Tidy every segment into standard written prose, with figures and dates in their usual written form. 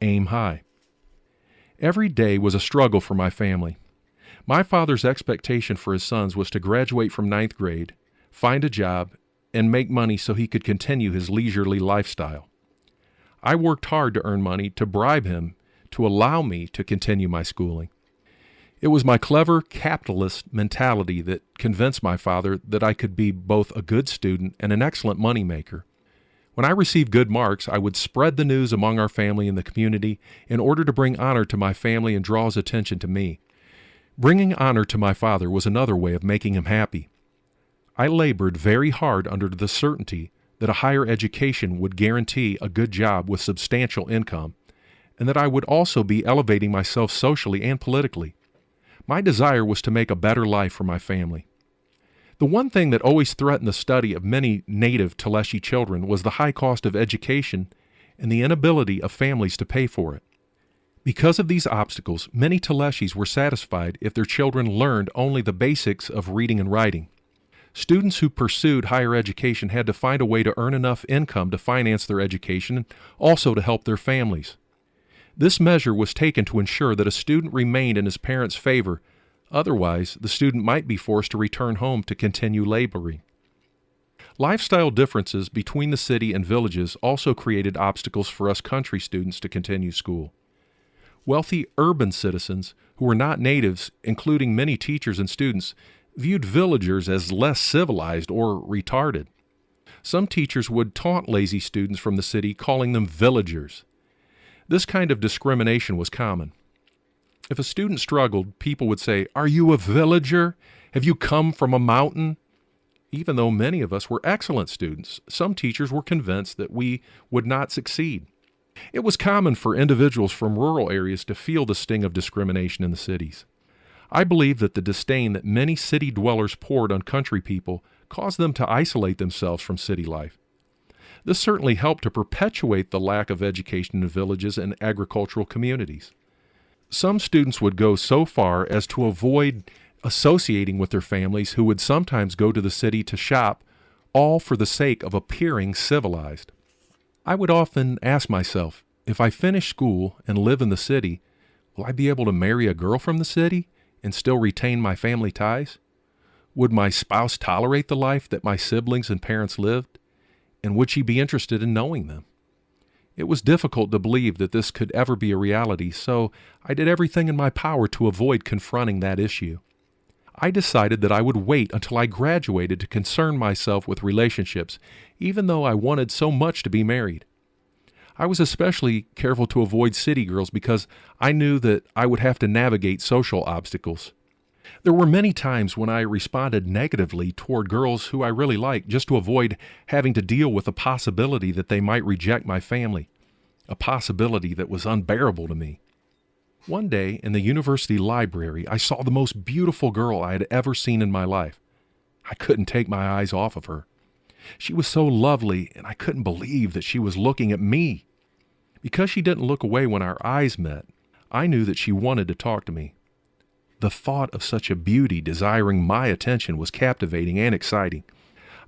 aim high. Every day was a struggle for my family. My father's expectation for his sons was to graduate from ninth grade, find a job, and make money so he could continue his leisurely lifestyle. I worked hard to earn money to bribe him to allow me to continue my schooling. It was my clever capitalist mentality that convinced my father that I could be both a good student and an excellent moneymaker. When I received good marks, I would spread the news among our family and the community in order to bring honor to my family and draw his attention to me. Bringing honor to my father was another way of making him happy. I labored very hard under the certainty that a higher education would guarantee a good job with substantial income, and that I would also be elevating myself socially and politically. My desire was to make a better life for my family. The one thing that always threatened the study of many native Taleshi children was the high cost of education and the inability of families to pay for it. Because of these obstacles, many Taleshis were satisfied if their children learned only the basics of reading and writing. Students who pursued higher education had to find a way to earn enough income to finance their education and also to help their families. This measure was taken to ensure that a student remained in his parents' favor. Otherwise, the student might be forced to return home to continue laboring. Lifestyle differences between the city and villages also created obstacles for us country students to continue school. Wealthy urban citizens who were not natives, including many teachers and students, viewed villagers as less civilized or retarded. Some teachers would taunt lazy students from the city, calling them villagers. This kind of discrimination was common. If a student struggled, people would say, "Are you a villager? Have you come from a mountain?" Even though many of us were excellent students, some teachers were convinced that we would not succeed. It was common for individuals from rural areas to feel the sting of discrimination in the cities. I believe that the disdain that many city dwellers poured on country people caused them to isolate themselves from city life. This certainly helped to perpetuate the lack of education in villages and agricultural communities. Some students would go so far as to avoid associating with their families, who would sometimes go to the city to shop, all for the sake of appearing civilized. I would often ask myself, if I finish school and live in the city, will I be able to marry a girl from the city and still retain my family ties? Would my spouse tolerate the life that my siblings and parents lived? And would she be interested in knowing them? It was difficult to believe that this could ever be a reality, so I did everything in my power to avoid confronting that issue. I decided that I would wait until I graduated to concern myself with relationships, even though I wanted so much to be married. I was especially careful to avoid city girls because I knew that I would have to navigate social obstacles. There were many times when I responded negatively toward girls who I really liked just to avoid having to deal with the possibility that they might reject my family, a possibility that was unbearable to me. One day in the university library, I saw the most beautiful girl I had ever seen in my life. I couldn't take my eyes off of her. She was so lovely, and I couldn't believe that she was looking at me. Because she didn't look away when our eyes met, I knew that she wanted to talk to me. The thought of such a beauty desiring my attention was captivating and exciting.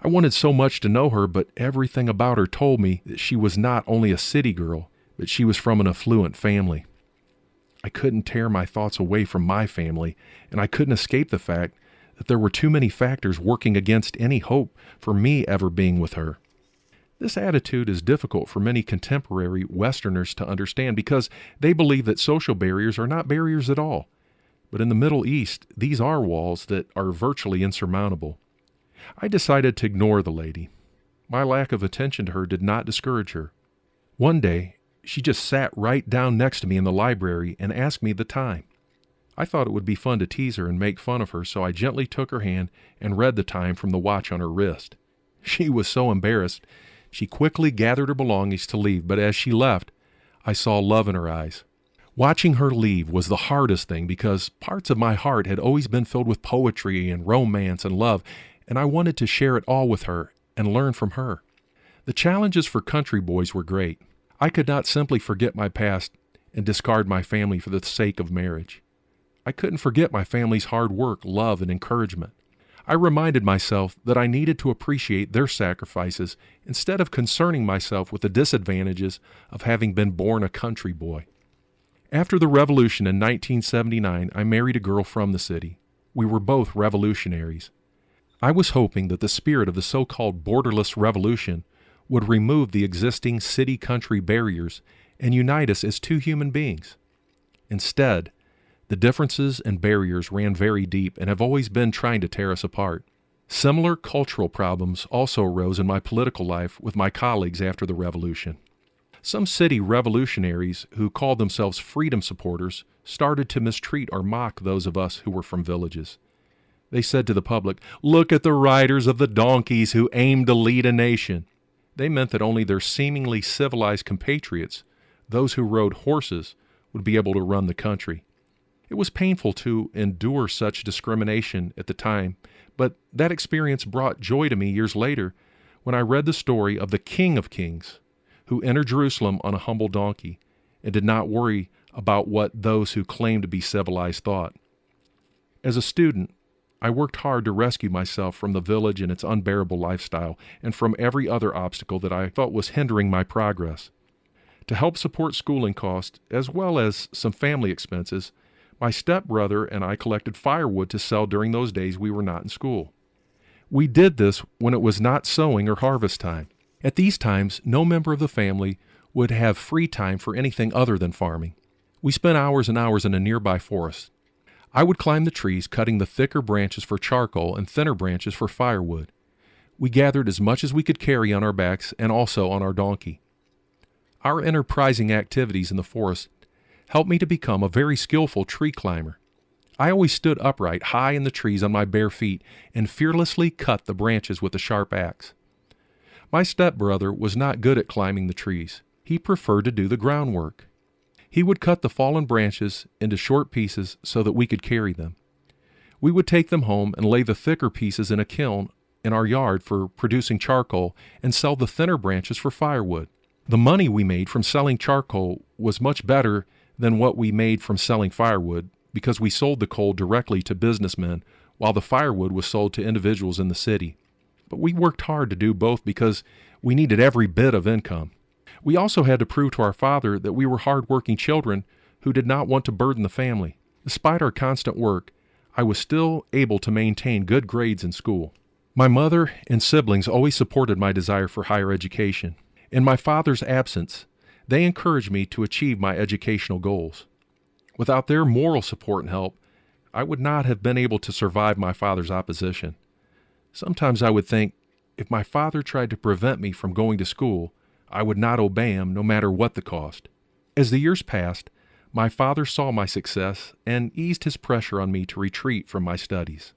I wanted so much to know her, but everything about her told me that she was not only a city girl, but she was from an affluent family. I couldn't tear my thoughts away from my family, and I couldn't escape the fact that there were too many factors working against any hope for me ever being with her. This attitude is difficult for many contemporary Westerners to understand because they believe that social barriers are not barriers at all. But in the Middle East, these are walls that are virtually insurmountable. I decided to ignore the lady. My lack of attention to her did not discourage her. One day, she just sat right down next to me in the library and asked me the time. I thought it would be fun to tease her and make fun of her, so I gently took her hand and read the time from the watch on her wrist. She was so embarrassed. She quickly gathered her belongings to leave, but as she left, I saw love in her eyes. Watching her leave was the hardest thing because parts of my heart had always been filled with poetry and romance and love, and I wanted to share it all with her and learn from her. The challenges for country boys were great. I could not simply forget my past and discard my family for the sake of marriage. I couldn't forget my family's hard work, love, and encouragement. I reminded myself that I needed to appreciate their sacrifices instead of concerning myself with the disadvantages of having been born a country boy. After the revolution in 1979, I married a girl from the city. We were both revolutionaries. I was hoping that the spirit of the so-called borderless revolution would remove the existing city-country barriers and unite us as two human beings. Instead, the differences and barriers ran very deep and have always been trying to tear us apart. Similar cultural problems also arose in my political life with my colleagues after the revolution. Some city revolutionaries who called themselves freedom supporters started to mistreat or mock those of us who were from villages. They said to the public, "Look at the riders of the donkeys who aim to lead a nation." They meant that only their seemingly civilized compatriots, those who rode horses, would be able to run the country. It was painful to endure such discrimination at the time, but that experience brought joy to me years later when I read the story of the King of Kings, who entered Jerusalem on a humble donkey and did not worry about what those who claimed to be civilized thought. As a student, I worked hard to rescue myself from the village and its unbearable lifestyle and from every other obstacle that I felt was hindering my progress. To help support schooling costs, as well as some family expenses, my stepbrother and I collected firewood to sell during those days we were not in school. We did this when it was not sowing or harvest time. At these times, no member of the family would have free time for anything other than farming. We spent hours and hours in a nearby forest. I would climb the trees, cutting the thicker branches for charcoal and thinner branches for firewood. We gathered as much as we could carry on our backs and also on our donkey. Our enterprising activities in the forest helped me to become a very skillful tree climber. I always stood upright, high in the trees on my bare feet, and fearlessly cut the branches with a sharp axe. My stepbrother was not good at climbing the trees. He preferred to do the groundwork. He would cut the fallen branches into short pieces so that we could carry them. We would take them home and lay the thicker pieces in a kiln in our yard for producing charcoal and sell the thinner branches for firewood. The money we made from selling charcoal was much better than what we made from selling firewood because we sold the coal directly to businessmen while the firewood was sold to individuals in the city. But we worked hard to do both because we needed every bit of income. We also had to prove to our father that we were hard-working children who did not want to burden the family. Despite our constant work, I was still able to maintain good grades in school. My mother and siblings always supported my desire for higher education. In my father's absence, they encouraged me to achieve my educational goals. Without their moral support and help, I would not have been able to survive my father's opposition. Sometimes I would think, if my father tried to prevent me from going to school, I would not obey him no matter what the cost. As the years passed, my father saw my success and eased his pressure on me to retreat from my studies.